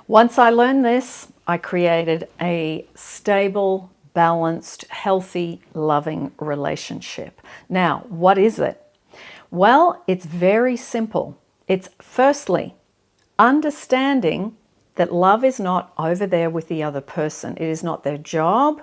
Once I learned this, I created a stable, balanced, healthy, loving relationship. Now, what is it? Well, it's very simple. It's firstly, understanding that love is not over there with the other person. It is not their job.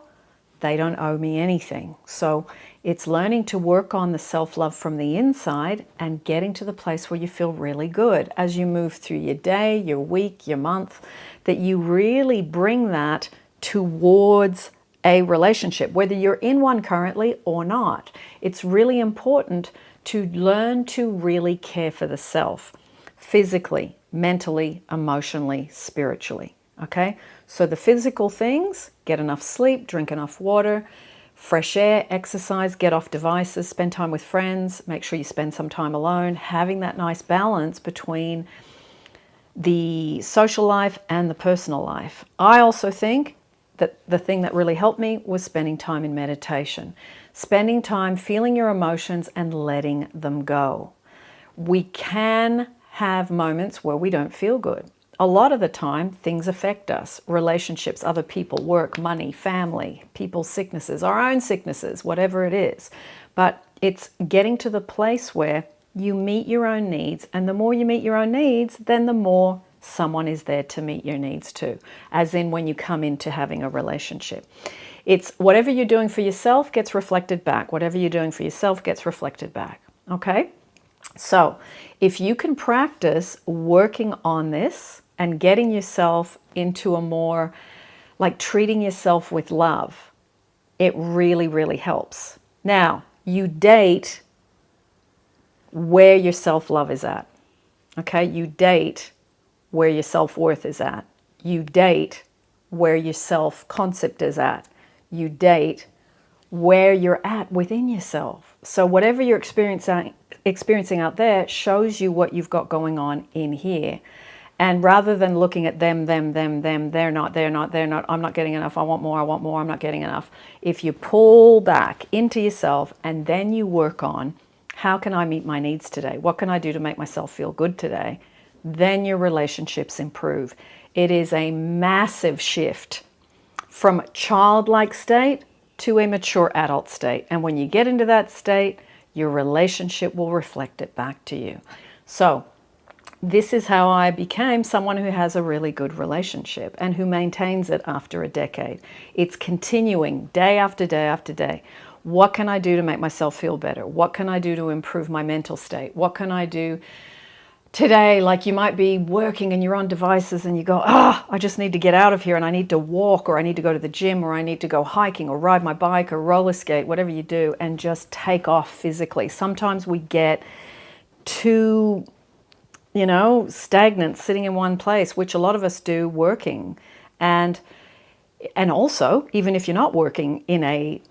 They don't owe me anything. So it's learning to work on the self-love from the inside and getting to the place where you feel really good as you move through your day, your week, your month, that you really bring that towards a relationship, whether you're in one currently or not. It's really important to learn to really care for the self, physically, mentally, emotionally, spiritually. Okay? So the physical things, get enough sleep, drink enough water, fresh air, exercise, get off devices, spend time with friends, make sure you spend some time alone, having that nice balance between the social life and the personal life. I also think that the thing that really helped me was spending time in meditation, spending time feeling your emotions and letting them go. We can have moments where we don't feel good. A lot of the time, things affect us. Relationships, other people, work, money, family, people's sicknesses, our own sicknesses, whatever it is. But it's getting to the place where you meet your own needs. And the more you meet your own needs, then the more someone is there to meet your needs too. As in when you come into having a relationship. It's whatever you're doing for yourself gets reflected back. Whatever you're doing for yourself gets reflected back. Okay? So if you can practice working on this and getting yourself into a more, like treating yourself with love, it really, really helps. Now, you date where your self-love is at. Okay? You date where your self-worth is at. You date where your self-concept is at. You date where you're at within yourself. So whatever you're experiencing out there shows you what you've got going on in here. And rather than looking at them, they're not, I'm not getting enough, I want more, I'm not getting enough. If you pull back into yourself and then you work on, how can I meet my needs today? What can I do to make myself feel good today? Then your relationships improve. It is a massive shift from a childlike state to a mature adult state. And when you get into that state, your relationship will reflect it back to you. So this is how I became someone who has a really good relationship and who maintains it after a decade. It's continuing day after day after day. What can I do to make myself feel better? What can I do to improve my mental state? What can I do today? Like you might be working and you're on devices and you go, I just need to get out of here and I need to walk, or I need to go to the gym, or I need to go hiking or ride my bike or roller skate, whatever you do, and just take off physically. Sometimes we get too, stagnant, sitting in one place, which a lot of us do working. And also, even if you're not working in a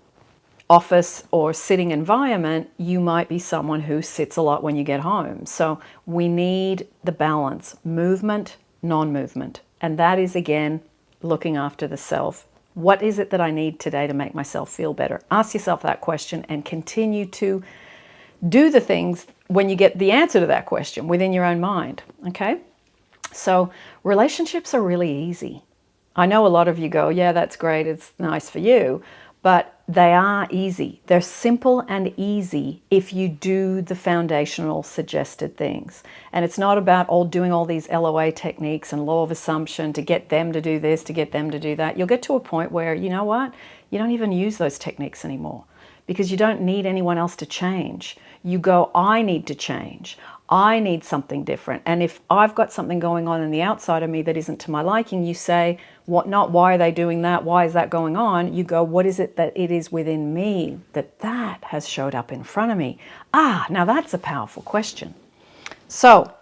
office or sitting environment, you might be someone who sits a lot when you get home. So we need the balance, movement, non-movement. And that is, again, looking after the self. What is it that I need today to make myself feel better? Ask yourself that question and continue to do the things when you get the answer to that question within your own mind. Okay? So relationships are really easy. I know a lot of you go, yeah, that's great, it's nice for you. But they are easy. They're simple and easy if you do the foundational suggested things. And it's not about doing all these LOA techniques and law of assumption to get them to do this, to get them to do that. You'll get to a point where, you know what? You don't even use those techniques anymore because you don't need anyone else to change. You go, I need to change. I need something different. And if I've got something going on in the outside of me that isn't to my liking, you say, what, not why are they doing that? Why is that going on? You go, what is it that it is within me that has showed up in front of me? Now that's a powerful question. So,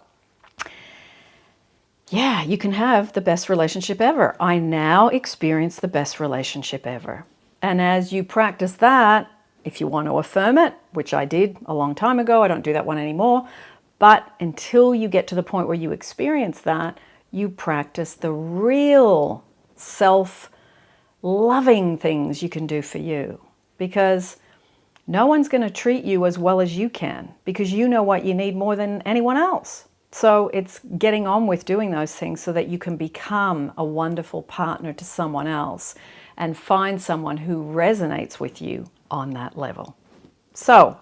yeah, you can have the best relationship ever. I now experience the best relationship ever. And as you practice that, if you want to affirm it, which I did a long time ago, I don't do that one anymore. But until you get to the point where you experience that, you practice the real self-loving things you can do for you. Because no one's going to treat you as well as you can, because you know what you need more than anyone else. So it's getting on with doing those things so that you can become a wonderful partner to someone else and find someone who resonates with you on that level. So,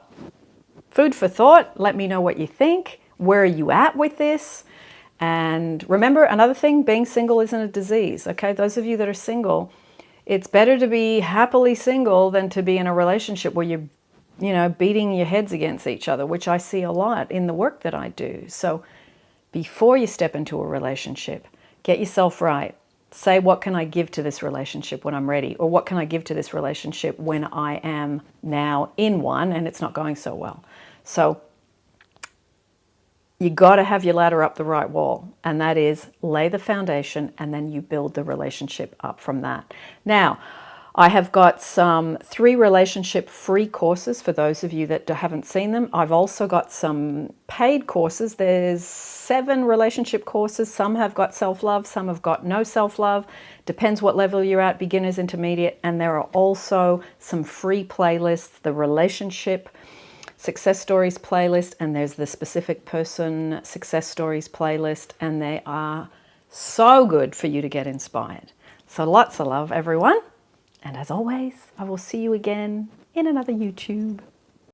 food for thought. Let me know what you think. Where are you at with this? And remember, another thing, being single isn't a disease, okay? Those of you that are single, it's better to be happily single than to be in a relationship where you're beating your heads against each other, which I see a lot in the work that I do. So before you step into a relationship, get yourself right. Say, what can I give to this relationship when I'm ready? Or what can I give to this relationship when I am now in one and it's not going so well? So you got to have your ladder up the right wall, and that is lay the foundation and then you build the relationship up from that. Now, I have got some 3 relationship free courses for those of you that haven't seen them. I've also got some paid courses. There's 7 relationship courses. Some have got self-love, some have got no self-love. Depends what level you're at, beginners, intermediate. And there are also some free playlists, the relationship success stories playlist, and there's the specific person success stories playlist, and they are so good for you to get inspired. So lots of love, everyone. And as always, I will see you again in another YouTube.